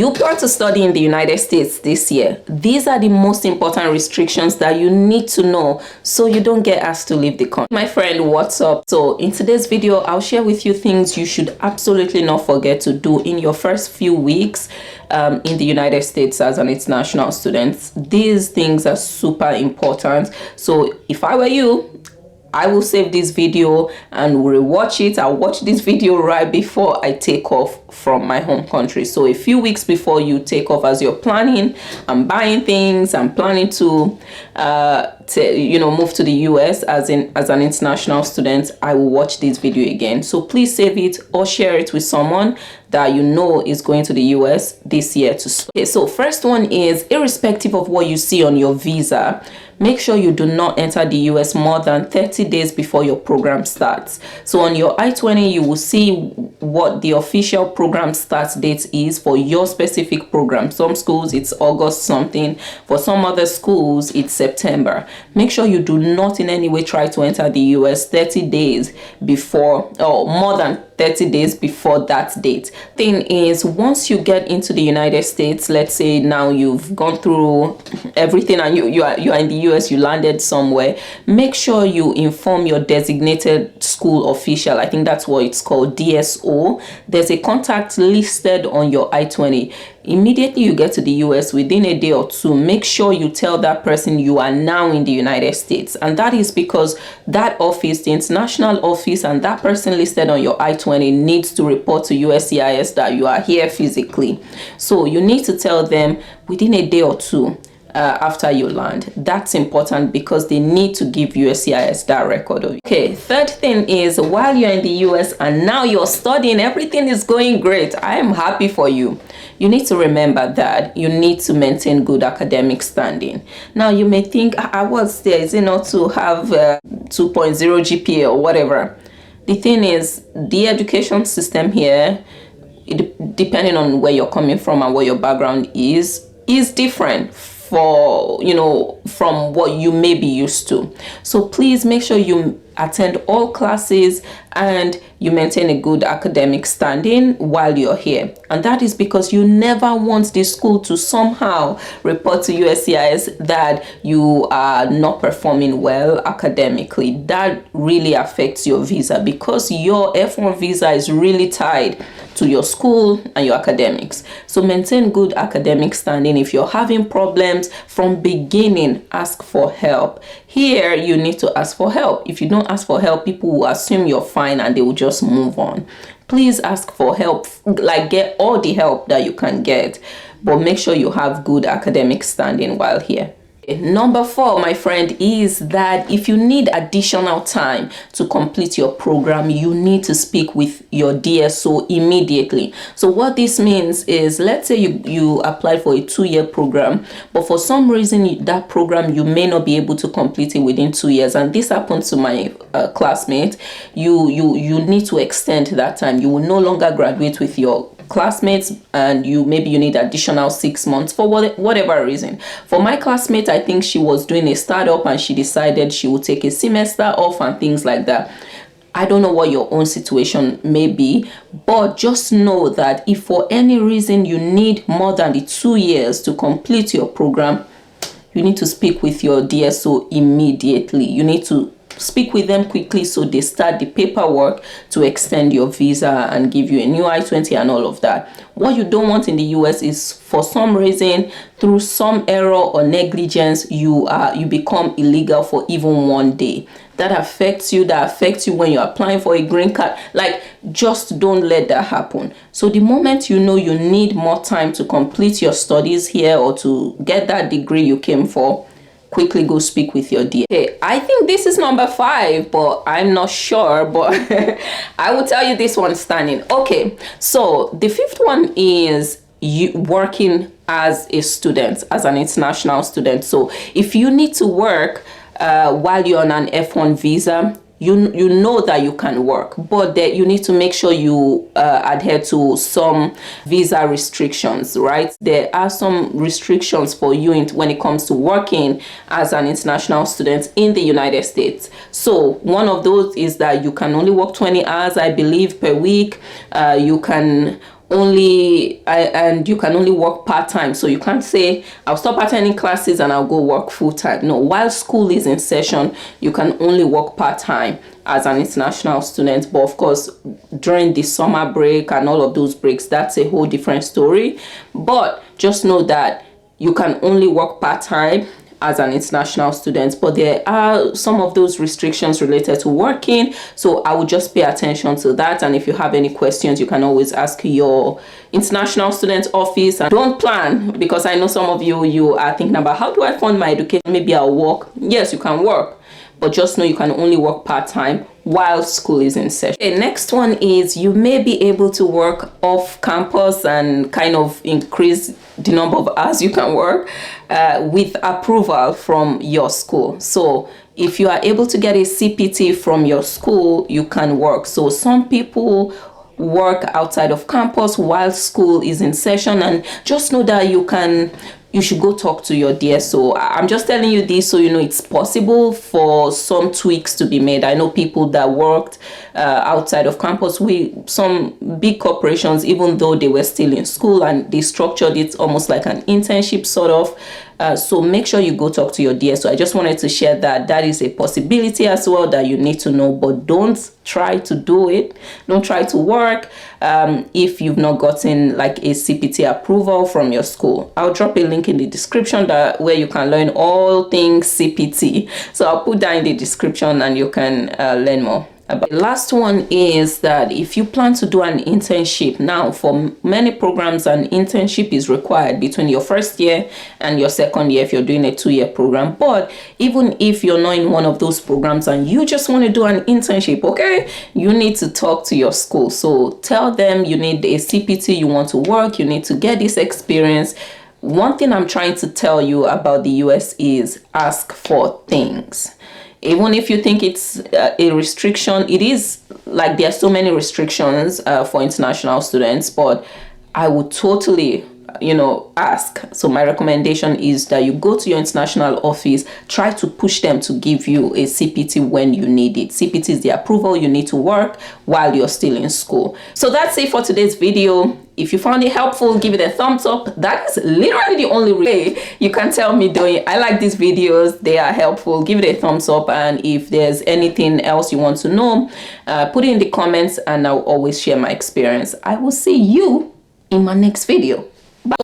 You plan to study in the United States this year. These are the most important restrictions that you need to know so you don't get asked to leave the country. My friend, what's up? So in today's video, I'll share with you things you should absolutely not forget to do in your first few weeks in the United States as an international student. These things are super important. So if I were you, I will save this video and rewatch it. I'll watch this video right before I take off from my home country. So a few weeks before you take off, as you're planning and buying things and planning to move to the US as an international student, I will watch this video again. So please save it or share it with someone that you know is going to the US this year to study. Okay, so first one is, irrespective of what you see on your visa, make sure you do not enter the US more than 30 days before your program starts. So on your I-20, you will see what the official program start date is for your specific program. Some schools it's August something. For some other schools it's September. Make sure you do not in any way try to enter the US 30 days before, or more than 30 days before that date. Thing is, once you get into the United States, let's say now you've gone through everything and you are in the US, you landed somewhere, make sure you inform your designated school official. I think that's what it's called, DSO. There's a contact listed on your I-20. Immediately you get to the US, within a day or two, make sure you tell that person you are now in the United States. And that is because that office, the international office, and that person listed on your I-20 needs to report to USCIS that you are here physically. So you need to tell them within a day or two after you land. That's important because they need to give USCIS that record of you. Okay, third thing is, while you're in the US and now you're studying, everything is going great. I am happy for you. You need to remember that you need to maintain good academic standing. Now you may think, I was there, is it not to have 2.0 GPA or whatever? The thing is, the education system here, depending on where you're coming from and what your background is different from what you may be used to. So please make sure you attend all classes and you maintain a good academic standing while you're here. And that is because you never want the school to somehow report to USCIS that you are not performing well academically. That really affects your visa because your F1 visa is really tied to your school and your academics. So maintain good academic standing. If you're having problems from beginning, ask for help. Here you need to ask for help. If you don't ask for help, people will assume you're fine and they will just move on. Please ask for help, like get all the help that you can get, but make sure you have good academic standing while here. Number 4, my friend, is that if you need additional time to complete your program, you need to speak with your DSO immediately. So what this means is, let's say you applied for a 2-year program, but for some reason that program you may not be able to complete it within 2 years. And this happened to my classmate. You need to extend that time. You will no longer graduate with your classmates, and maybe you need additional 6 months for whatever reason. For my classmate, I think she was doing a startup and she decided she would take a semester off and things like that. I don't know what your own situation may be, but just know that if for any reason you need more than the 2 years to complete your program, you need to speak with your DSO immediately. You need to speak with them quickly so they start the paperwork to extend your visa and give you a new I-20 and all of that. What you don't want in the US is, for some reason, through some error or negligence, you become illegal for even 1 day. That affects you when you're applying for a green card. Like, just don't let that happen. So the moment you know you need more time to complete your studies here or to get that degree you came for, quickly go speak with your DA. Okay, I think this is number 5, but I'm not sure, but I will tell you this one standing. Okay, so the 5th one is you working as a student, as an international student. So if you need to work while you're on an F1 visa, you know that you can work, but that you need to make sure you adhere to some visa restrictions, right? There are some restrictions for you when it comes to working as an international student in the United States. So one of those is that you can only work 20 hours, I believe, per week. You can and you can only work part-time. So you can't say I'll stop attending classes and I'll go work full-time. No, while school is in session, you can only work part-time as an international student. But of course, during the summer break and all of those breaks, that's a whole different story. But just know that you can only work part-time as an international student, but there are some of those restrictions related to working, so I would just pay attention to that. And if you have any questions, you can always ask your international student office. And don't plan, because I know some of you are thinking about, how do I fund my education? Maybe I'll work. Yes, you can work, but just know you can only work part-time while school is in session. Okay, next one is you may be able to work off campus and kind of increase the number of hours you can work with approval from your school. So if you are able to get a CPT from your school, you can work. So some people work outside of campus while school is in session, and just know that you should go talk to your DSO. I'm just telling you this so you know it's possible for some tweaks to be made. I know people that worked outside of campus with some big corporations, even though they were still in school, and they structured it almost like an internship sort of. So make sure you go talk to your DSO. I just wanted to share that is a possibility as well that you need to know, but don't try to do it. Don't try to work if you've not gotten like a CPT approval from your school. I'll drop a link in the description where you can learn all things CPT. So I'll put that in the description and you can learn more. The last one is that if you plan to do an internship, now for many programs an internship is required between your first year and your second year if you're doing a 2-year program. But even if you're not in one of those programs and you just want to do an internship, okay, you need to talk to your school. So tell them you need a CPT, you want to work, you need to get this experience. One thing I'm trying to tell you about the US is ask for things. Even if you think it's a restriction, it is like there are so many restrictions for international students, but I would totally ask. So my recommendation is that you go to your international office, try to push them to give you a CPT when you need it. CPT is the approval you need to work while you're still in school. So that's it for today's video. If you found it helpful, give it a thumbs up. That is literally the only way you can tell me doing. I like these videos, they are helpful. Give it a thumbs up, and if there's anything else you want to know, put it in the comments and I'll always share my experience. I will see you in my next video.